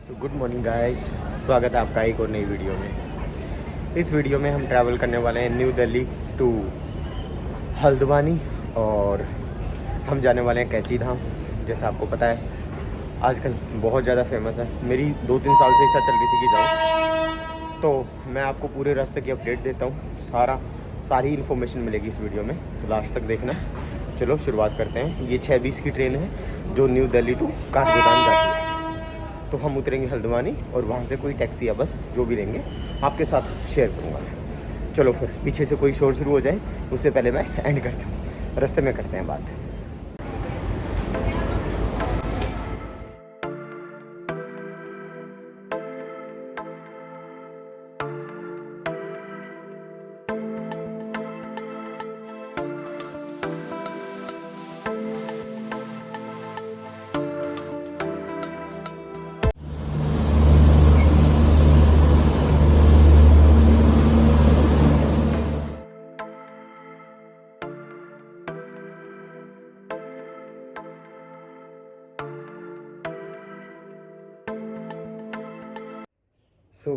Good morning guys, स्वागत है आपका एक और नई वीडियो में। इस वीडियो में हम ट्रैवल करने वाले हैं न्यू दिल्ली टू हल्द्वानी और हम जाने वाले हैं कैंची धाम। जैसा आपको पता है आजकल बहुत ज़्यादा फेमस है। मेरी 2-3 साल से इच्छा चल रही थी कि जाऊँ, तो मैं आपको पूरे रास्ते की अपडेट देता हूँ। सारी इन्फॉर्मेशन मिलेगी इस वीडियो में, तो लास्ट तक देखना। चलो शुरुआत करते हैं। ये 6:20 की ट्रेन है जो न्यू दिल्ली टू काठगोदाम जाती है। तो हम उतरेंगे हल्द्वानी और वहाँ से कोई टैक्सी या बस जो भी रहेंगे आपके साथ शेयर करूँगा मैं। चलो फिर पीछे से कोई शोर शुरू हो जाए उससे पहले मैं एंड करता हूँ। रास्ते में करते हैं बात।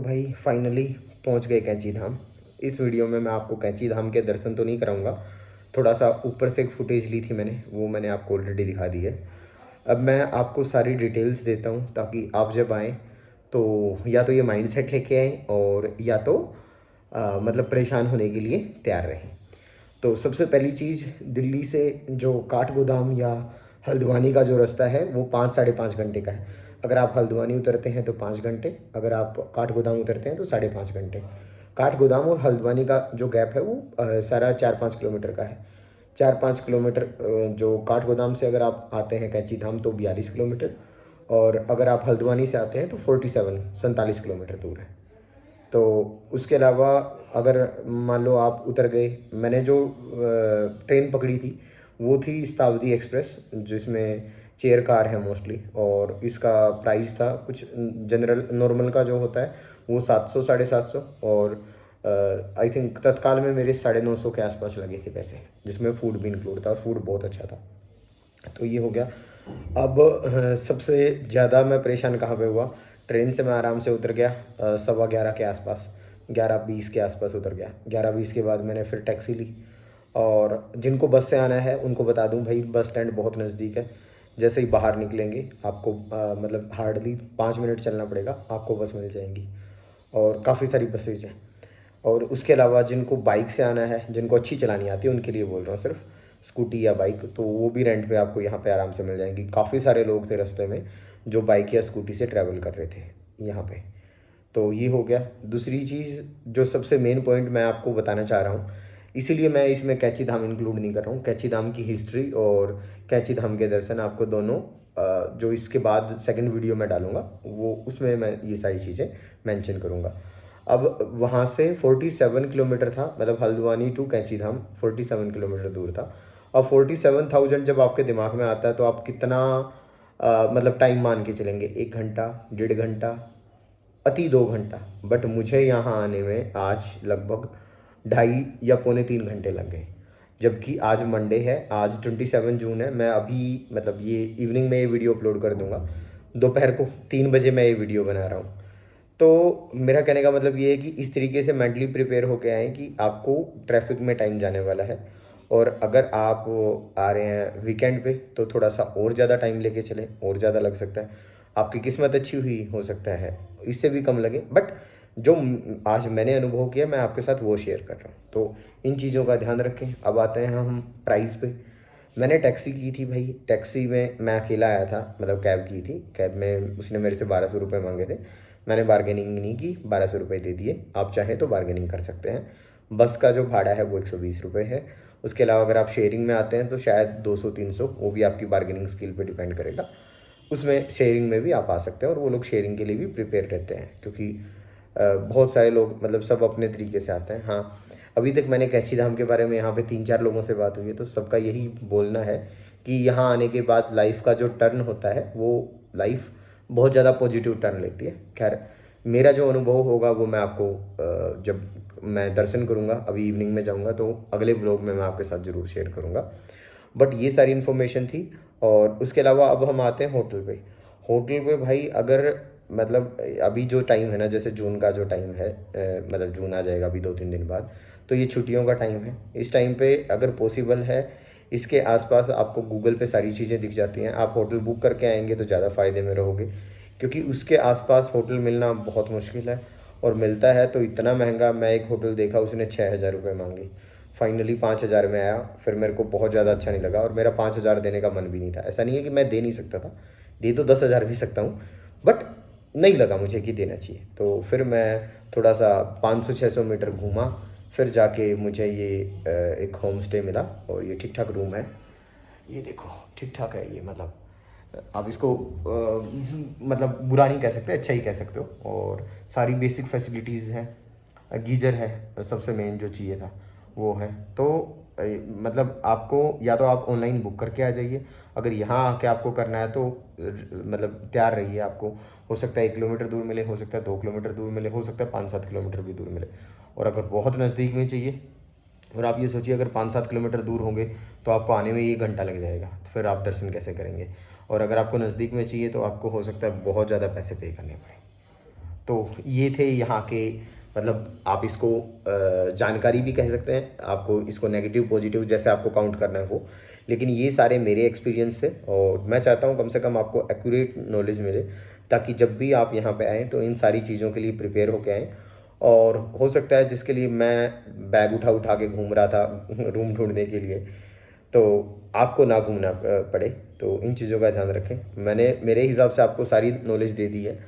भाई फाइनली पहुंच गए कैंची धाम। इस वीडियो में मैं आपको कैंची धाम के दर्शन तो नहीं कराऊंगा, थोड़ा सा ऊपर से एक फुटेज ली थी मैंने, वो मैंने आपको ऑलरेडी दिखा दी है। अब मैं आपको सारी डिटेल्स देता हूं ताकि आप जब आएँ तो या तो ये माइंड सेट लेके आएँ और या तो मतलब परेशान होने के लिए तैयार रहें। तो सबसे पहली चीज़, दिल्ली से जो काठगोदाम या हल्द्वानी का जो रास्ता है वो 5-5.5 घंटे का है। अगर आप हल्द्वानी उतरते हैं तो 5 घंटे, अगर आप काठगोदाम उतरते हैं तो 5.5 घंटे। काठगोदाम और हल्द्वानी का जो गैप है वो सारा 4-5 किलोमीटर का है। 4-5 किलोमीटर जो काठगोदाम से अगर आप आते हैं कैंची धाम तो 42 किलोमीटर, और अगर आप हल्द्वानी से आते हैं तो 47 किलोमीटर दूर है। तो उसके अलावा अगर मान लो आप उतर गए, मैंने जो ट्रेन पकड़ी थी वो थी शताब्दी एक्सप्रेस, जिसमें चेयर कार है मोस्टली, और इसका प्राइस था कुछ जनरल नॉर्मल का जो होता है वो 700 750, और आई थिंक तत्काल में मेरे 950 के आसपास लगे थे पैसे, जिसमें फूड भी इंक्लूड था और फूड बहुत अच्छा था। तो ये हो गया। अब सबसे ज़्यादा मैं परेशान कहाँ पे हुआ, ट्रेन से मैं आराम से उतर गया 11:15 के आसपास, 11:20 के आसपास उतर गया। 11:20 के बाद मैंने फिर टैक्सी ली, और जिनको बस से आना है उनको बता दूं भाई बस स्टैंड बहुत नज़दीक है। जैसे ही बाहर निकलेंगे आपको मतलब हार्डली 5 मिनट चलना पड़ेगा, आपको बस मिल जाएंगी, और काफ़ी सारी बसेज हैं। और उसके अलावा जिनको बाइक से आना है, जिनको अच्छी चलानी आती है उनके लिए बोल रहा हूँ सिर्फ, स्कूटी या बाइक, तो वो भी रेंट पे आपको यहाँ पे आराम से मिल जाएंगी। काफ़ी सारे लोग थे रास्ते में जो बाइक या स्कूटी से ट्रैवल कर रहे थे यहाँ पे। तो ये हो गया। दूसरी चीज़ जो सबसे मेन पॉइंट मैं आपको बताना चाह रहा हूँ, इसीलिए मैं इसमें कैंची धाम इंक्लूड नहीं कर रहा हूँ। कैंची धाम की हिस्ट्री और कैंची धाम के दर्शन आपको दोनों जो इसके बाद सेकंड वीडियो में डालूंगा वो उसमें मैं ये सारी चीज़ें मेंशन करूँगा। अब वहाँ से 47 किलोमीटर था, मतलब हल्द्वानी टू कैंची धाम 47 किलोमीटर दूर था। अब 47,000 जब आपके दिमाग में आता है तो आप कितना मतलब टाइम मान के चलेंगे, 1 घंटा, 1.5 घंटा, अति 2 घंटा। बट मुझे यहाँ आने में आज लगभग 2.5 या 2.75 घंटे लग गए। जबकि आज मंडे है, आज 27 जून है। मैं अभी मतलब ये इवनिंग में ये वीडियो अपलोड कर दूंगा, दोपहर को 3 बजे मैं ये वीडियो बना रहा हूँ। तो मेरा कहने का मतलब ये है कि इस तरीके से मेंटली प्रिपेयर होके आएँ कि आपको ट्रैफिक में टाइम जाने वाला है, और अगर आप आ रहे हैं वीकेंड पे तो थोड़ा सा और ज़्यादा टाइम लेके चलें, और ज़्यादा लग सकता है। आपकी किस्मत अच्छी हुई हो सकता है इससे भी कम लगे, बट जो आज मैंने अनुभव किया मैं आपके साथ वो शेयर कर रहा हूँ। तो इन चीज़ों का ध्यान रखें। अब आते हैं हम प्राइस पे। मैंने टैक्सी की थी भाई, टैक्सी में मैं अकेला आया था, मतलब कैब की थी। कैब में उसने मेरे से 1200 रुपये मांगे थे, मैंने बार्गेनिंग नहीं की, 1200 रुपये दे दिए। आप चाहें तो बार्गेनिंग कर सकते हैं। बस का जो भाड़ा है वो 120 रुपये है। उसके अलावा अगर आप शेयरिंग में आते हैं तो शायद 200-300, वो भी आपकी बार्गेनिंग स्किल पे डिपेंड करेगा। उसमें शेयरिंग में भी आप आ सकते हैं, और वो लोग शेयरिंग के लिए भी प्रिपेयर रहते हैं, क्योंकि बहुत सारे लोग मतलब सब अपने तरीके से आते हैं। हाँ, अभी तक मैंने कैंची धाम के बारे में यहाँ पे 3-4 लोगों से बात हुई है, तो सबका यही बोलना है कि यहाँ आने के बाद लाइफ का जो टर्न होता है वो लाइफ बहुत ज़्यादा पॉजिटिव टर्न लेती है। खैर, मेरा जो अनुभव होगा वो मैं आपको जब मैं दर्शन करूँगा, अभी इवनिंग में जाऊँगा, तो अगले व्लॉग में मैं आपके साथ ज़रूर शेयर करूँगा। बट ये सारी इन्फॉर्मेशन थी। और उसके अलावा अब हम आते हैं होटल पे। होटल पे भाई अगर मतलब अभी जो टाइम है ना, जैसे जून का जो टाइम है, मतलब जून आ जाएगा अभी 2-3 दिन बाद, तो ये छुट्टियों का टाइम है। इस टाइम पे अगर पॉसिबल है, इसके आसपास आपको गूगल पे सारी चीज़ें दिख जाती हैं। आप होटल बुक करके आएंगे तो ज़्यादा फ़ायदे में रहोगे, क्योंकि उसके आसपास होटल मिलना बहुत मुश्किल है, और मिलता है तो इतना महंगा। मैं एक होटल देखा, उसने 6,000 रुपये मांगे, फाइनली 5,000 में आया। फिर मेरे को बहुत ज़्यादा अच्छा नहीं लगा, और मेरा 5,000 देने का मन भी नहीं था। ऐसा नहीं है कि मैं दे नहीं सकता था, दे तो 10,000 भी सकता हूँ, बट नहीं लगा मुझे कि देना चाहिए। तो फिर मैं थोड़ा सा 500-600 मीटर घूमा, फिर जाके मुझे ये एक होम स्टे मिला, और ये ठीक ठाक रूम है। ये देखो, ठीक ठाक है ये, मतलब आप इसको मतलब बुरा नहीं कह सकते, अच्छा ही कह सकते हो। और सारी बेसिक फैसिलिटीज़ हैं, गीज़र है, सबसे मेन जो चाहिए था वो है। तो मतलब आपको या तो आप ऑनलाइन बुक करके आ जाइए, अगर यहाँ आके आपको करना है तो मतलब तैयार रहिए। आपको हो सकता है 1 किलोमीटर दूर मिले, हो सकता है 2 किलोमीटर दूर मिले, हो सकता है 5-7 किलोमीटर भी दूर मिले। और अगर बहुत नज़दीक में चाहिए, और आप ये सोचिए अगर 5-7 किलोमीटर दूर होंगे तो आपको आने में 1 घंटा लग जाएगा, तो फिर आप दर्शन कैसे करेंगे। और अगर आपको नज़दीक में चाहिए तो आपको हो सकता है बहुत ज़्यादा पैसे पे करने पड़े। तो ये थे यहाँ के, मतलब आप इसको जानकारी भी कह सकते हैं, आपको इसको नेगेटिव पॉजिटिव जैसे आपको काउंट करना है वो। लेकिन ये सारे मेरे एक्सपीरियंस थे, और मैं चाहता हूँ कम से कम आपको एक्यूरेट नॉलेज मिले, ताकि जब भी आप यहाँ पे आएँ तो इन सारी चीज़ों के लिए प्रिपेयर होके आएँ। और हो सकता है जिसके लिए मैं बैग उठा उठा के घूम रहा था रूम ढूंढने के लिए, तो आपको ना घूमना पड़े। तो इन चीज़ों का ध्यान रखें। मैंने मेरे हिसाब से आपको सारी नॉलेज दे दी है।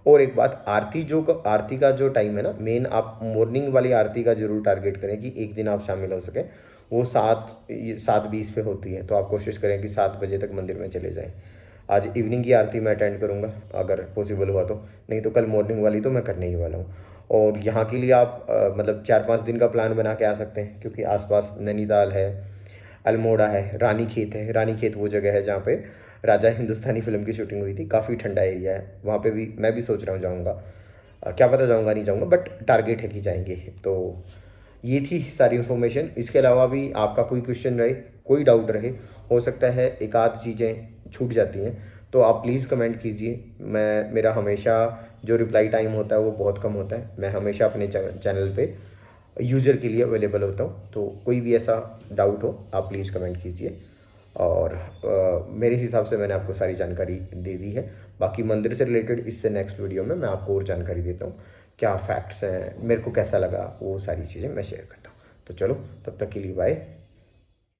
और एक बात, आरती का जो टाइम है ना, मेन आप मॉर्निंग वाली आरती का ज़रूर टारगेट करें कि एक दिन आप शामिल हो सकें। वो 7:20 पे होती है, तो आप कोशिश करें कि 7 बजे तक मंदिर में चले जाएं। आज इवनिंग की आरती मैं अटेंड करूंगा अगर पॉसिबल हुआ तो, नहीं तो कल मॉर्निंग वाली तो मैं करने ही वाला हूँ। और यहाँ के लिए आप मतलब 4-5 दिन का प्लान बना के आ सकते हैं, क्योंकि आसपास नैनीताल है, अल्मोड़ा है, रानीखेत है। रानीखेत वो जगह है जहाँ पे राजा हिंदुस्तानी फिल्म की शूटिंग हुई थी। काफ़ी ठंडा एरिया है वहाँ पे भी, मैं भी सोच रहा हूँ जाऊँगा। क्या पता जाऊँगा नहीं जाऊँगा, बट टारगेट है कि जाएंगे। तो ये थी सारी इन्फॉर्मेशन। इसके अलावा भी आपका कोई क्वेश्चन रहे, कोई डाउट रहे, हो सकता है एक आध चीज़ें छूट जाती हैं, तो आप प्लीज़ कमेंट कीजिए। मेरा हमेशा जो रिप्लाई टाइम होता है वो बहुत कम होता है। मैं हमेशा अपने चैनल पे यूज़र के लिए अवेलेबल होता हूँ, तो कोई भी ऐसा डाउट हो आप प्लीज़ कमेंट कीजिए। और मेरे हिसाब से मैंने आपको सारी जानकारी दे दी है। बाकी मंदिर से रिलेटेड इससे नेक्स्ट वीडियो में मैं आपको और जानकारी देता हूँ, क्या फैक्ट्स हैं, मेरे को कैसा लगा, वो सारी चीज़ें मैं शेयर करता हूँ। तो चलो, तब तक के लिए बाय।